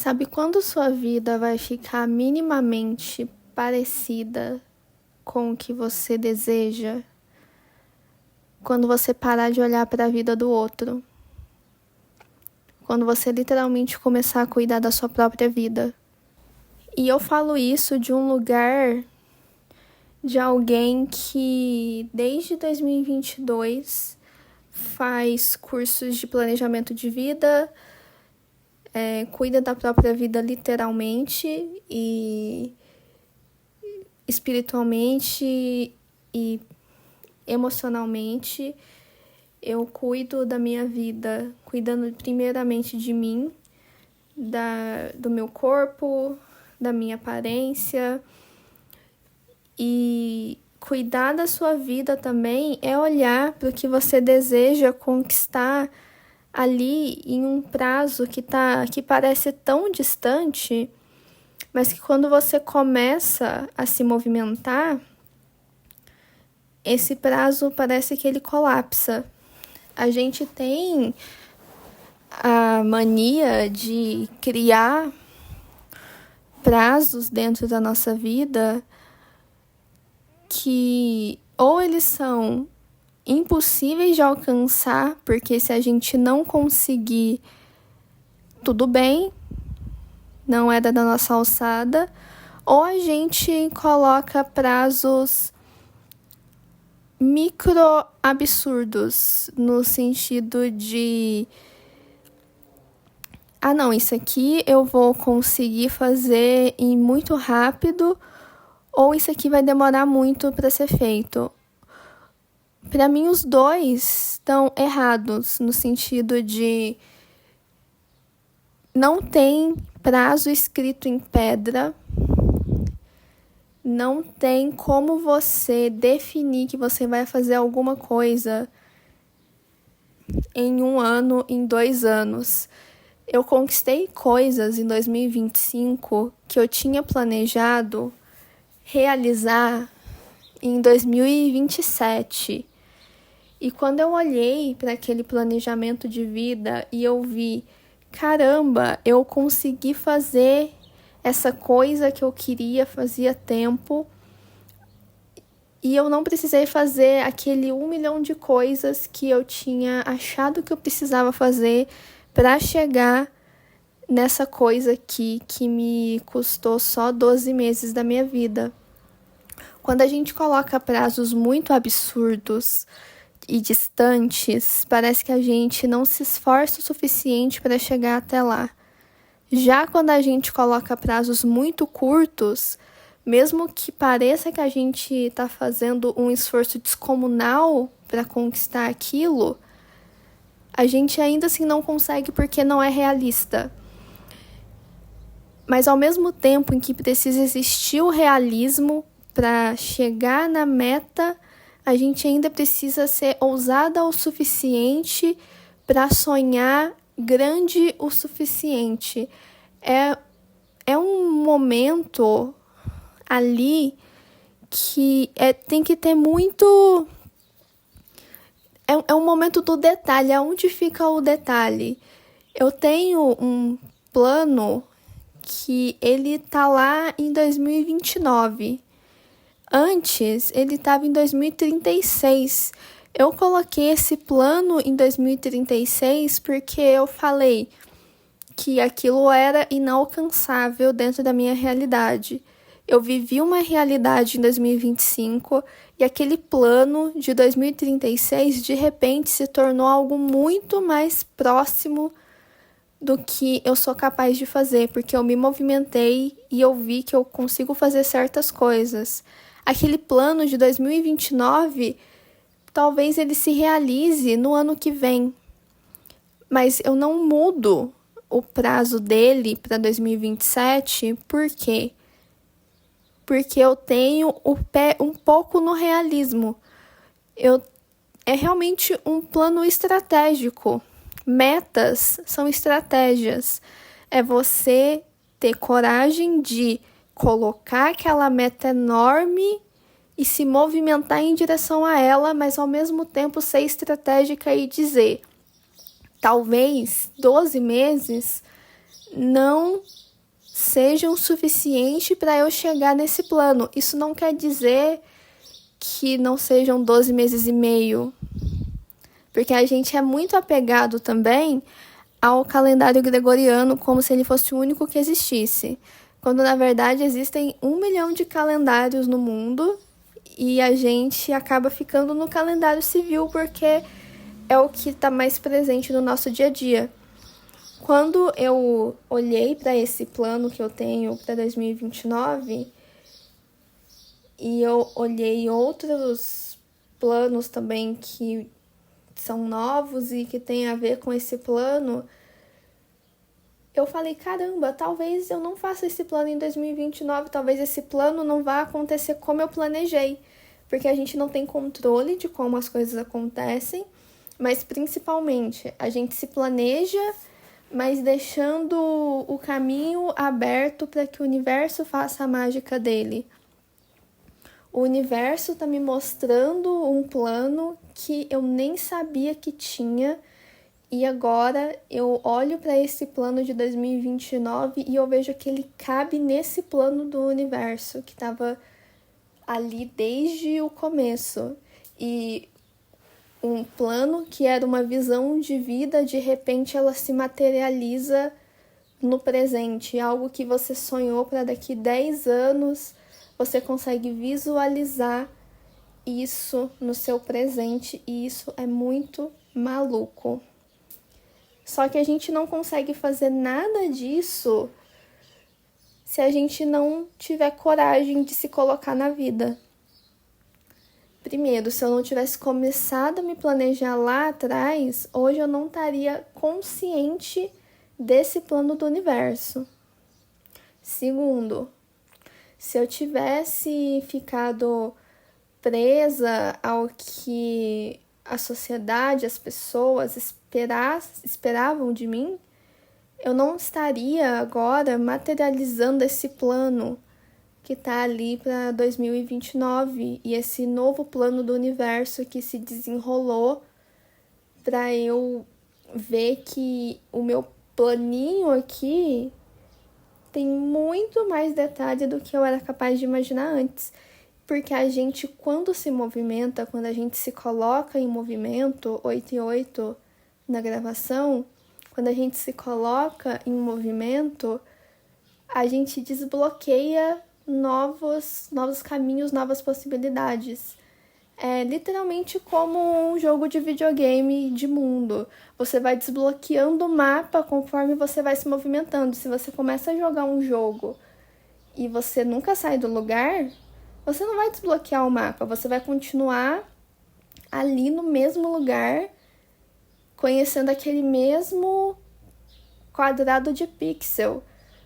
Sabe quando sua vida vai ficar minimamente parecida com o que você deseja? Quando você parar de olhar para a vida do outro. Quando você literalmente começar a cuidar da sua própria vida. E eu falo isso de um lugar de alguém que desde 2022 faz cursos de planejamento de vida, cuida da própria vida literalmente e espiritualmente e emocionalmente. Eu cuido da minha vida, cuidando primeiramente de mim, do meu corpo, da minha aparência. E cuidar da sua vida também é olhar para o que você deseja conquistar ali em um prazo que parece tão distante, mas que quando você começa a se movimentar, esse prazo parece que ele colapsa. A gente tem a mania de criar prazos dentro da nossa vida que ou eles são impossíveis de alcançar, porque se a gente não conseguir, tudo bem, não é da nossa alçada, ou a gente coloca prazos micro absurdos, no sentido de não, isso aqui eu vou conseguir fazer em muito rápido, ou isso aqui vai demorar muito para ser feito. Para mim, os dois estão errados, no sentido de não tem prazo escrito em pedra, não tem como você definir que você vai fazer alguma coisa em 1 ano, em 2 anos. Eu conquistei coisas em 2025 que eu tinha planejado realizar em 2027. E quando eu olhei para aquele planejamento de vida e eu vi, caramba, eu consegui fazer essa coisa que eu queria fazia tempo e eu não precisei fazer aquele 1 milhão de coisas que eu tinha achado que eu precisava fazer para chegar nessa coisa aqui que me custou só 12 meses da minha vida. Quando a gente coloca prazos muito absurdos e distantes, parece que a gente não se esforça o suficiente para chegar até lá. Já quando a gente coloca prazos muito curtos, mesmo que pareça que a gente está fazendo um esforço descomunal para conquistar aquilo, a gente ainda assim não consegue porque não é realista. Mas ao mesmo tempo em que precisa existir o realismo para chegar na meta, a gente ainda precisa ser ousada o suficiente para sonhar grande o suficiente. É um momento ali que tem que ter muito... É um momento do detalhe. Aonde fica o detalhe? Eu tenho um plano que ele tá lá em 2029. Antes, ele estava em 2036. Eu coloquei esse plano em 2036 porque eu falei que aquilo era inalcançável dentro da minha realidade. Eu vivi uma realidade em 2025 e aquele plano de 2036 de repente se tornou algo muito mais próximo do que eu sou capaz de fazer, porque eu me movimentei e eu vi que eu consigo fazer certas coisas. Aquele plano de 2029, talvez ele se realize no ano que vem, mas eu não mudo o prazo dele para 2027, por quê? Porque eu tenho o pé um pouco no realismo. É realmente um plano estratégico. Metas são estratégias. É você ter coragem de colocar aquela meta enorme e se movimentar em direção a ela, mas ao mesmo tempo ser estratégica e dizer, talvez 12 meses não sejam suficientes para eu chegar nesse plano. Isso não quer dizer que não sejam 12 meses e meio, porque a gente é muito apegado também ao calendário gregoriano como se ele fosse o único que existisse, quando na verdade existem 1 milhão de calendários no mundo e a gente acaba ficando no calendário civil porque é o que está mais presente no nosso dia a dia. Quando eu olhei para esse plano que eu tenho para 2029 e eu olhei outros planos também que são novos e que tem a ver com esse plano, eu falei, caramba, talvez eu não faça esse plano em 2029, talvez esse plano não vá acontecer como eu planejei, porque a gente não tem controle de como as coisas acontecem, mas principalmente a gente se planeja, mas deixando o caminho aberto para que o universo faça a mágica dele. O universo está me mostrando um plano que eu nem sabia que tinha, e agora eu olho para esse plano de 2029 e eu vejo que ele cabe nesse plano do universo, que estava ali desde o começo. E um plano que era uma visão de vida, de repente ela se materializa no presente. Algo que você sonhou para daqui 10 anos, você consegue visualizar isso no seu presente e isso é muito maluco. Só que a gente não consegue fazer nada disso se a gente não tiver coragem de se colocar na vida. Primeiro, se eu não tivesse começado a me planejar lá atrás, hoje eu não estaria consciente desse plano do universo. Segundo, se eu tivesse ficado presa ao que a sociedade, as pessoas esperavam de mim, eu não estaria agora materializando esse plano que está ali para 2029 e esse novo plano do universo que se desenrolou para eu ver que o meu planinho aqui tem muito mais detalhe do que eu era capaz de imaginar antes. Porque a gente, quando se movimenta, quando a gente se coloca em movimento, 8 e 8 na gravação, quando a gente se coloca em movimento, a gente desbloqueia novos caminhos, novas possibilidades. É literalmente como um jogo de videogame de mundo. Você vai desbloqueando o mapa conforme você vai se movimentando. Se você começa a jogar um jogo e você nunca sai do lugar, você não vai desbloquear o mapa. Você vai continuar ali no mesmo lugar, conhecendo aquele mesmo quadrado de pixel.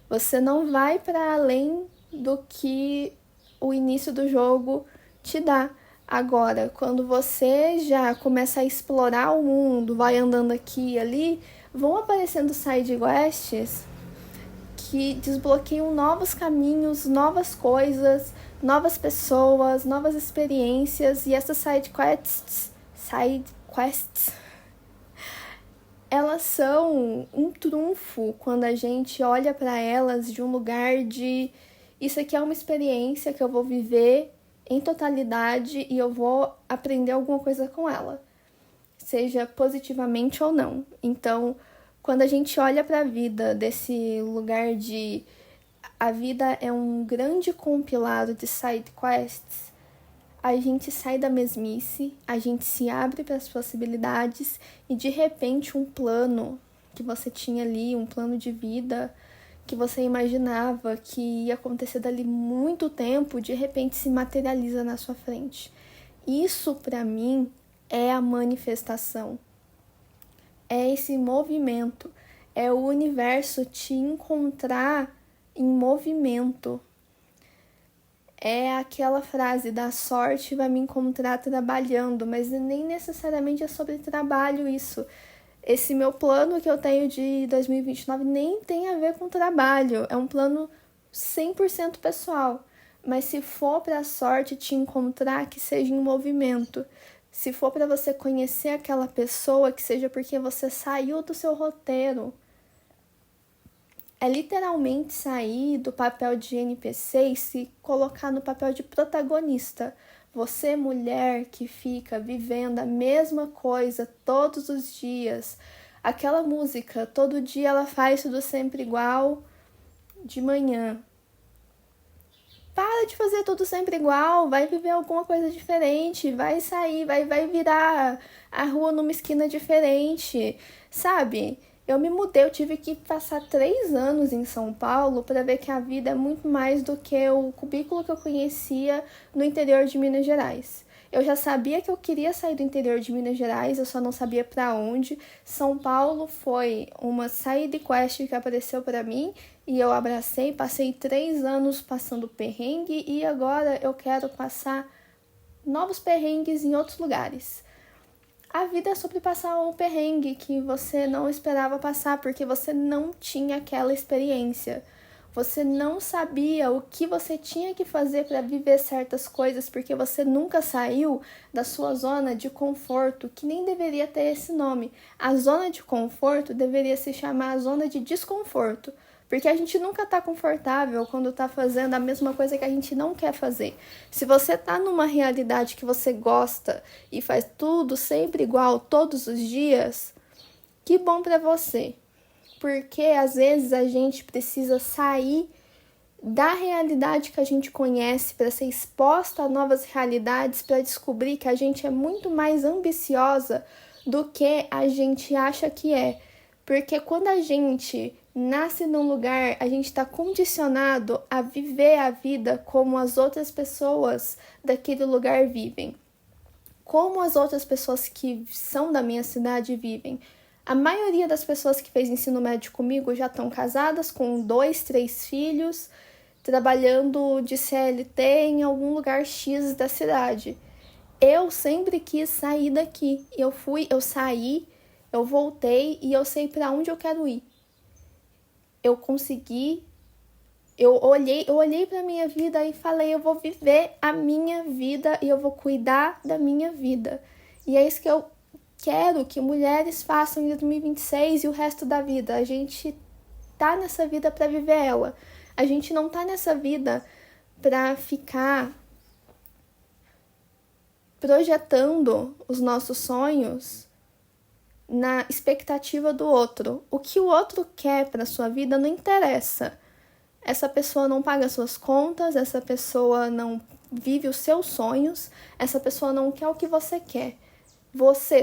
Você não vai para além do que o início do jogo te dá. Agora, quando você já começa a explorar o mundo, vai andando aqui e ali, vão aparecendo side quests que desbloqueiam novos caminhos, novas coisas, novas pessoas, novas experiências. E essas side quests, elas são um trunfo quando a gente olha para elas de um lugar de isso aqui é uma experiência que eu vou viver em totalidade e eu vou aprender alguma coisa com ela, seja positivamente ou não. Então, quando a gente olha para a vida desse lugar de a vida é um grande compilado de side quests, a gente sai da mesmice, a gente se abre para as possibilidades e de repente um plano que você tinha ali, um plano de vida que você imaginava que ia acontecer dali muito tempo, de repente se materializa na sua frente. Isso para mim é a manifestação. É esse movimento, é o universo te encontrar em movimento. É aquela frase da sorte vai me encontrar trabalhando, mas nem necessariamente é sobre trabalho isso. Esse meu plano que eu tenho de 2029 nem tem a ver com trabalho, é um plano 100% pessoal. Mas se for para a sorte te encontrar, que seja em movimento. Se for para você conhecer aquela pessoa, que seja porque você saiu do seu roteiro. É literalmente sair do papel de NPC e se colocar no papel de protagonista. Você, mulher que fica vivendo a mesma coisa todos os dias, aquela música, todo dia ela faz tudo sempre igual de manhã. Para de fazer tudo sempre igual, vai viver alguma coisa diferente, vai sair, vai virar a rua numa esquina diferente, sabe? Eu me mudei, eu tive que passar 3 anos em São Paulo para ver que a vida é muito mais do que o cubículo que eu conhecia no interior de Minas Gerais. Eu já sabia que eu queria sair do interior de Minas Gerais, eu só não sabia para onde. São Paulo foi uma side quest que apareceu para mim e eu abracei, passei 3 anos passando perrengue e agora eu quero passar novos perrengues em outros lugares. A vida é sobre passar um perrengue que você não esperava passar porque você não tinha aquela experiência. Você não sabia o que você tinha que fazer para viver certas coisas porque você nunca saiu da sua zona de conforto, que nem deveria ter esse nome. A zona de conforto deveria se chamar zona de desconforto, porque a gente nunca está confortável quando está fazendo a mesma coisa que a gente não quer fazer. Se você está numa realidade que você gosta e faz tudo sempre igual todos os dias, que bom para você. Porque às vezes a gente precisa sair da realidade que a gente conhece para ser exposta a novas realidades, para descobrir que a gente é muito mais ambiciosa do que a gente acha que é. Porque quando a gente nasce num lugar, a gente está condicionado a viver a vida como as outras pessoas daquele lugar vivem. Como as outras pessoas que são da minha cidade vivem. A maioria das pessoas que fez ensino médio comigo já estão casadas com 2, 3 filhos, trabalhando de CLT em algum lugar X da cidade. Eu sempre quis sair daqui. Eu saí, eu voltei e eu sei para onde eu quero ir. Eu consegui, eu olhei para minha vida e falei, eu vou viver a minha vida e eu vou cuidar da minha vida. E é isso que eu quero que mulheres façam em 2026 e o resto da vida. A gente tá nessa vida para viver ela. A gente não tá nessa vida para ficar projetando os nossos sonhos na expectativa do outro. O que o outro quer para sua vida não interessa. Essa pessoa não paga suas contas, essa pessoa não vive os seus sonhos, essa pessoa não quer o que você quer.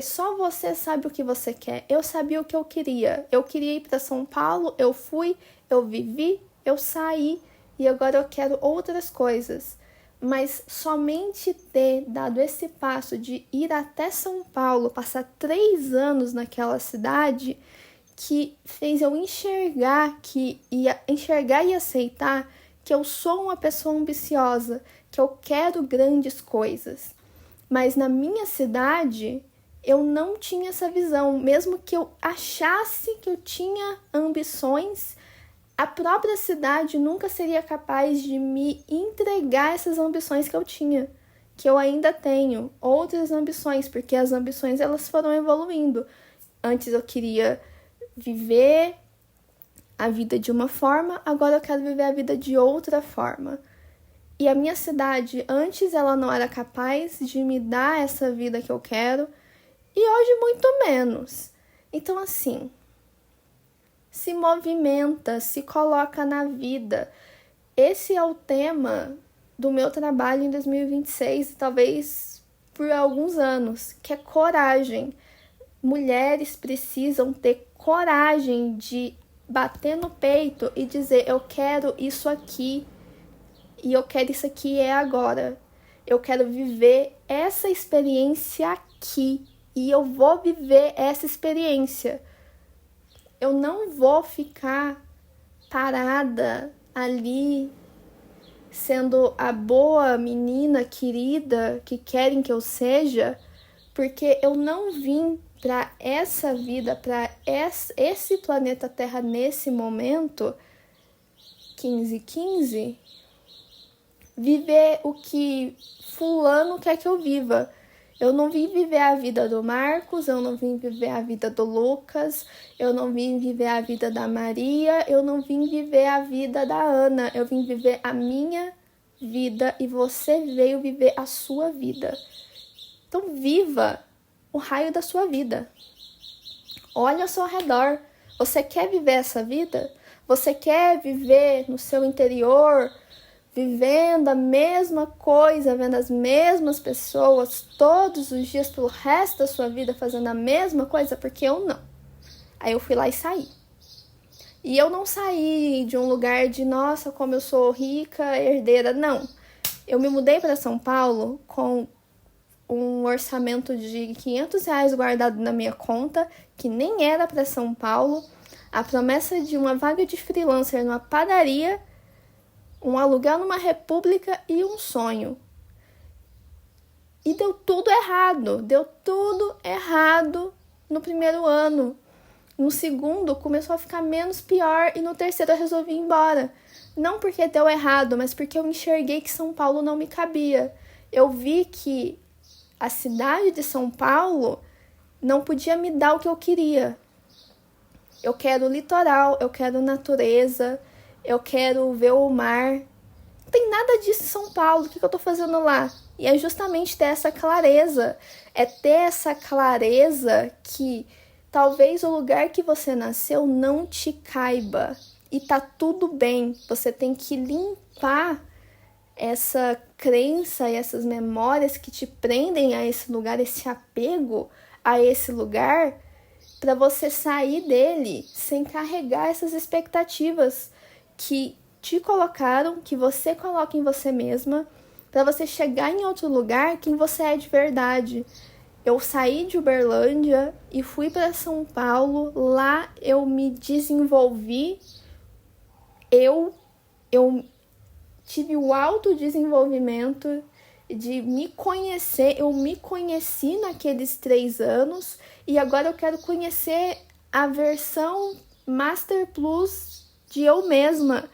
Só você sabe o que você quer. Eu sabia o que eu queria. Eu queria ir para São Paulo, eu fui, eu vivi, eu saí e agora eu quero outras coisas. Mas somente ter dado esse passo de ir até São Paulo, passar 3 anos naquela cidade, que fez eu enxergar e aceitar que eu sou uma pessoa ambiciosa, que eu quero grandes coisas. Mas na minha cidade, eu não tinha essa visão. Mesmo que eu achasse que eu tinha ambições, a própria cidade nunca seria capaz de me entregar essas ambições que eu tinha, que eu ainda tenho. Outras ambições, porque as ambições elas foram evoluindo. Antes eu queria viver a vida de uma forma, agora eu quero viver a vida de outra forma. E a minha cidade, antes ela não era capaz de me dar essa vida que eu quero, e hoje muito menos. Então assim, se movimenta, se coloca na vida. Esse é o tema do meu trabalho em 2026 e talvez por alguns anos, que é coragem. Mulheres precisam ter coragem de bater no peito e dizer, eu quero isso aqui. E eu quero isso aqui agora. Eu quero viver essa experiência aqui. E eu vou viver essa experiência. Eu não vou ficar parada ali, sendo a boa menina querida que querem que eu seja, porque eu não vim para essa vida, para esse planeta Terra nesse momento, 15, viver o que fulano quer que eu viva. Eu não vim viver a vida do Marcos, eu não vim viver a vida do Lucas, eu não vim viver a vida da Maria, eu não vim viver a vida da Ana, eu vim viver a minha vida e você veio viver a sua vida. Então viva o raio da sua vida. Olha ao seu redor. Você quer viver essa vida? Você quer viver no seu interior, vivendo a mesma coisa, vendo as mesmas pessoas todos os dias pelo resto da sua vida fazendo a mesma coisa? Porque eu não. Aí eu fui lá e saí. E eu não saí de um lugar de, nossa, como eu sou rica, herdeira. Não. Eu me mudei para São Paulo com um orçamento de R$500 guardado na minha conta, que nem era para São Paulo, a promessa de uma vaga de freelancer numa padaria, um aluguel numa república e um sonho. E deu tudo errado no primeiro ano. No segundo começou a ficar menos pior e no terceiro eu resolvi ir embora. Não porque deu errado, mas porque eu enxerguei que São Paulo não me cabia. Eu vi que a cidade de São Paulo não podia me dar o que eu queria. Eu quero litoral, eu quero natureza, eu quero ver o mar. Não tem nada disso em São Paulo, o que eu tô fazendo lá? E é justamente ter essa clareza, que talvez o lugar que você nasceu não te caiba. E tá tudo bem, você tem que limpar essa crença e essas memórias que te prendem a esse lugar, esse apego a esse lugar, para você sair dele sem carregar essas expectativas que te colocaram, que você coloca em você mesma, para você chegar em outro lugar quem você é de verdade. Eu saí de Uberlândia e fui para São Paulo, lá eu me desenvolvi, eu tive o autodesenvolvimento de me conhecer, eu me conheci naqueles 3 anos e agora eu quero conhecer a versão Master Plus de eu mesma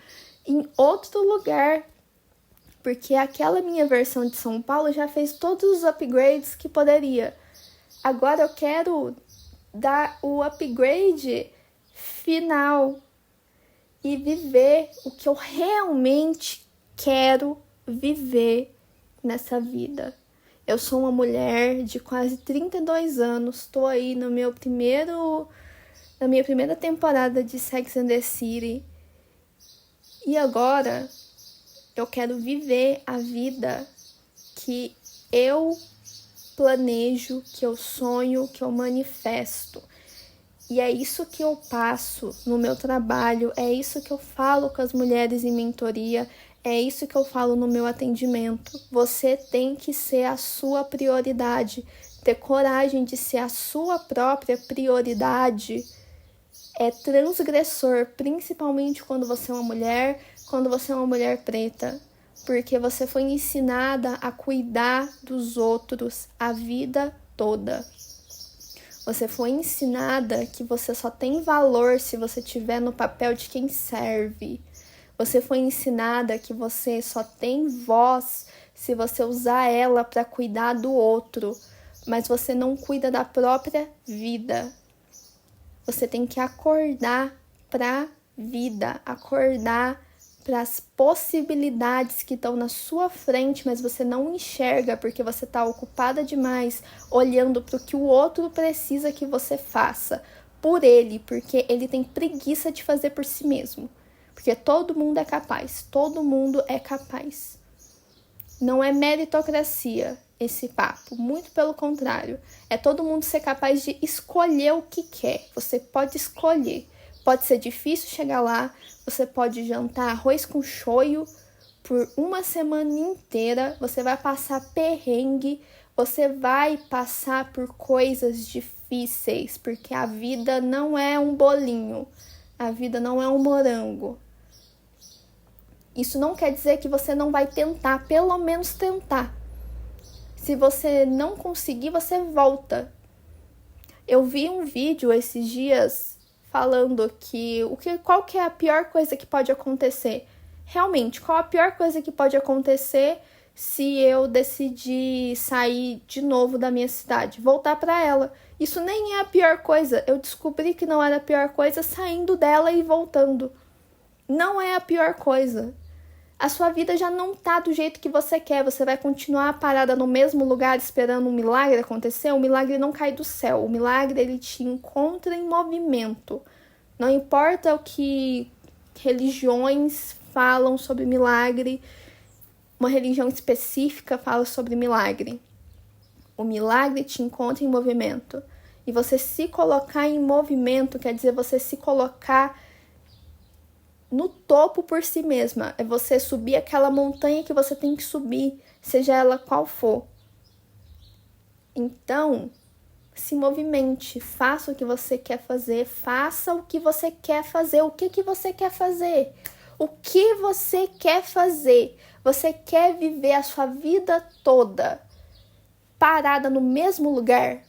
em outro lugar, porque aquela minha versão de São Paulo já fez todos os upgrades que poderia. Agora eu quero dar o upgrade final e viver o que eu realmente quero viver nessa vida. Eu sou uma mulher de quase 32 anos, estou aí na minha primeira temporada de Sex and the City e agora eu quero viver a vida que eu planejo, que eu sonho, que eu manifesto. E é isso que eu passo no meu trabalho, é isso que eu falo com as mulheres em mentoria, é isso que eu falo no meu atendimento. Você tem que ser a sua prioridade. Ter coragem de ser a sua própria prioridade é transgressor, principalmente quando você é uma mulher, quando você é uma mulher preta. Porque você foi ensinada a cuidar dos outros a vida toda. Você foi ensinada que você só tem valor se você estiver no papel de quem serve. Você foi ensinada que você só tem voz se você usar ela para cuidar do outro, mas você não cuida da própria vida. Você tem que acordar para a vida, acordar para as possibilidades que estão na sua frente, mas você não enxerga porque você está ocupada demais olhando para o que o outro precisa que você faça por ele, porque ele tem preguiça de fazer por si mesmo. Porque todo mundo é capaz, todo mundo é capaz. Não é meritocracia esse papo, muito pelo contrário. É todo mundo ser capaz de escolher o que quer. Você pode escolher. Pode ser difícil chegar lá, você pode jantar arroz com shoyu por uma semana inteira, você vai passar perrengue, você vai passar por coisas difíceis, porque a vida não é um bolinho, a vida não é um morango. Isso não quer dizer que você não vai tentar, pelo menos tentar. Se você não conseguir, você volta. Eu vi um vídeo esses dias falando qual que é a pior coisa que pode acontecer. Realmente, qual a pior coisa que pode acontecer se eu decidir sair de novo da minha cidade, voltar para ela. Isso nem é a pior coisa. Eu descobri que não era a pior coisa saindo dela e voltando. Não é a pior coisa. A sua vida já não tá do jeito que você quer. Você vai continuar parada no mesmo lugar esperando um milagre acontecer? O milagre não cai do céu. O milagre, ele te encontra em movimento. Não importa o que religiões falam sobre milagre, uma religião específica fala sobre milagre. O milagre te encontra em movimento. E você se colocar em movimento quer dizer você se colocar no topo por si mesma. É você subir aquela montanha que você tem que subir, seja ela qual for. Então, se movimente, faça o que você quer fazer, faça o que você quer fazer. O que você quer fazer? O que você quer fazer? Você quer viver a sua vida toda parada no mesmo lugar?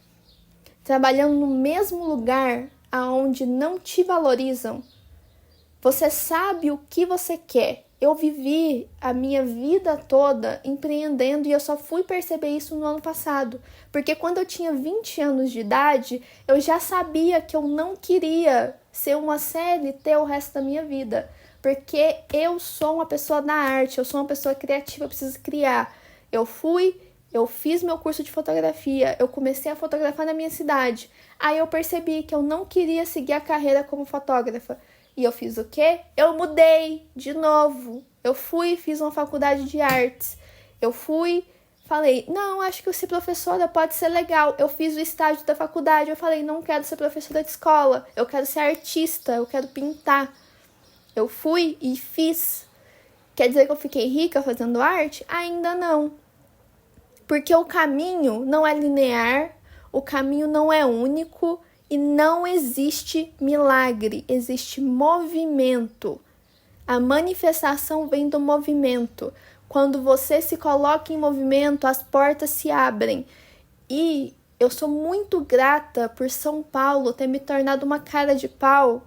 Trabalhando no mesmo lugar aonde não te valorizam? Você sabe o que você quer. Eu vivi a minha vida toda empreendendo e eu só fui perceber isso no ano passado. Porque quando eu tinha 20 anos de idade, eu já sabia que eu não queria ser uma CLT o resto da minha vida. Porque eu sou uma pessoa da arte, eu sou uma pessoa criativa, eu preciso criar. Eu fiz meu curso de fotografia, eu comecei a fotografar na minha cidade. Aí eu percebi que eu não queria seguir a carreira como fotógrafa. E eu fiz o quê? Eu mudei de novo. Eu fiz uma faculdade de artes. Falei, não, acho que ser professora pode ser legal. Eu fiz o estágio da faculdade, eu falei, não quero ser professora de escola. Eu quero ser artista, eu quero pintar. Eu fui e fiz. Quer dizer que eu fiquei rica fazendo arte? Ainda não. Porque o caminho não é linear, o caminho não é único e não existe milagre, existe movimento. A manifestação vem do movimento. Quando você se coloca em movimento, as portas se abrem. E eu sou muito grata por São Paulo ter me tornado uma cara de pau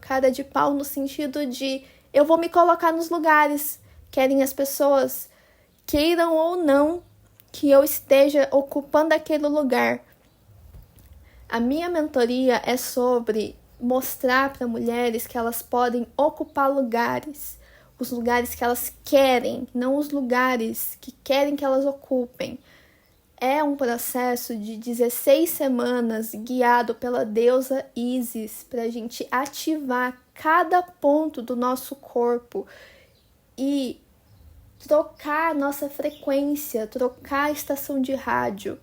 no sentido de eu vou me colocar nos lugares, querem as pessoas, queiram ou não, que eu esteja ocupando aquele lugar. A minha mentoria é sobre mostrar para mulheres que elas podem ocupar lugares, os lugares que elas querem, não os lugares que querem que elas ocupem. É um processo de 16 semanas guiado pela deusa Isis para a gente ativar cada ponto do nosso corpo e trocar a nossa frequência, trocar a estação de rádio.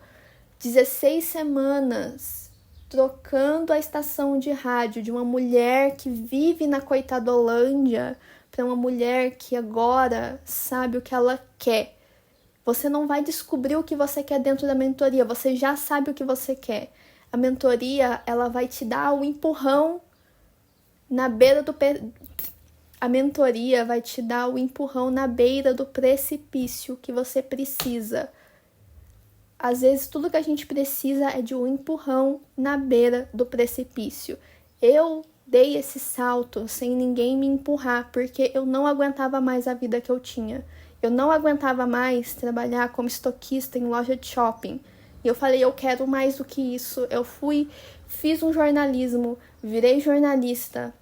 16 semanas trocando a estação de rádio de uma mulher que vive na coitadolândia para uma mulher que agora sabe o que ela quer. Você não vai descobrir o que você quer dentro da mentoria, você já sabe o que você quer. A mentoria, ela vai te dar um empurrão na beira do A mentoria vai te dar o empurrão na beira do precipício que você precisa. Às vezes, tudo que a gente precisa é de um empurrão na beira do precipício. Eu dei esse salto sem ninguém me empurrar, porque eu não aguentava mais a vida que eu tinha. Eu não aguentava mais trabalhar como estoquista em loja de shopping. E eu falei, eu quero mais do que isso. Fiz um jornalismo, virei jornalista.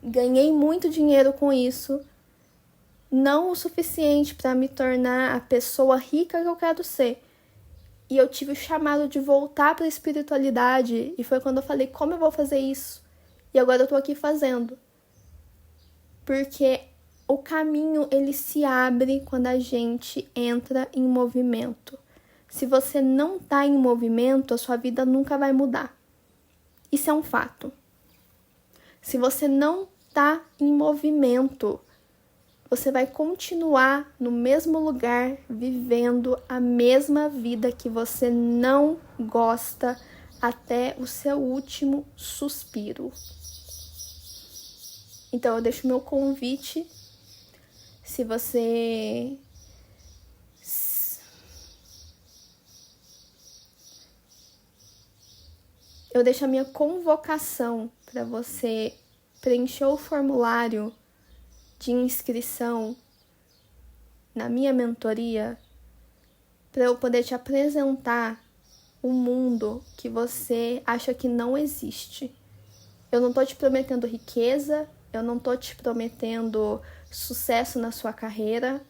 Ganhei muito dinheiro com isso, não o suficiente para me tornar a pessoa rica que eu quero ser. E eu tive o chamado de voltar para a espiritualidade, e foi quando eu falei, como eu vou fazer isso? E agora eu tô aqui fazendo. Porque o caminho, ele se abre quando a gente entra em movimento. Se você não tá em movimento, a sua vida nunca vai mudar. Isso é um fato. Se você não tá em movimento, você vai continuar no mesmo lugar, vivendo a mesma vida que você não gosta até o seu último suspiro. Então eu deixo meu convite, se você eu deixo a minha convocação para você preencher o formulário de inscrição na minha mentoria para eu poder te apresentar um mundo que você acha que não existe. Eu não tô te prometendo riqueza, eu não tô te prometendo sucesso na sua carreira.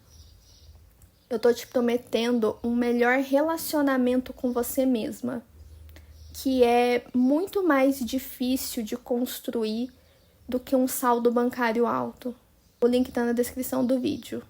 Eu tô te prometendo um melhor relacionamento com você mesma, que é muito mais difícil de construir do que um saldo bancário alto. O link tá na descrição do vídeo.